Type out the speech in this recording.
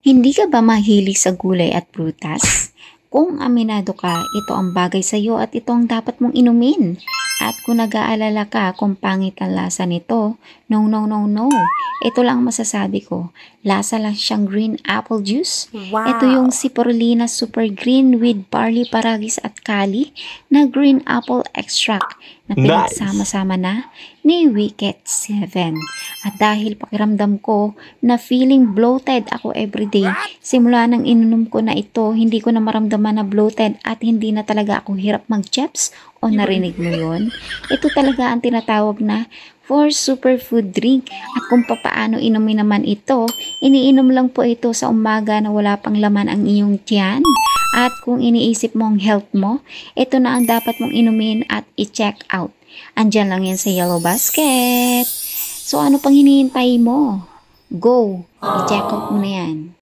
Hindi ka ba mahilig sa gulay at prutas? Kung aminado ka, ito ang bagay sa iyo at ito ang dapat mong inumin. At kung nag-aalala ka kung pangit ang lasa nito, no, no, no, no. Ito lang ang masasabi ko. Lasa lang siyang green apple juice. Ito yung Wow! Cipollina Super Green with barley paragis at kali na green apple extract na Nice! pinagsama-sama na ni Wicket 7. At dahil pakiramdam ko na feeling bloated ako everyday, simula nang ininom ko na ito, hindi ko na maramdaman na bloated at hindi na talaga ako hirap mag-jeps o narinig mo yon. Ito talaga ang tinatawag na for superfood drink. At kung papaano inumin naman ito, iniinom lang po ito sa umaga na wala pang laman ang iyong tiyan. At kung iniisip mo ang health mo, ito na ang dapat mong inumin at i-check out. Andyan lang yan sa Yellow Basket. So ano pang hinihintay mo? Go! I-check out mo na yan.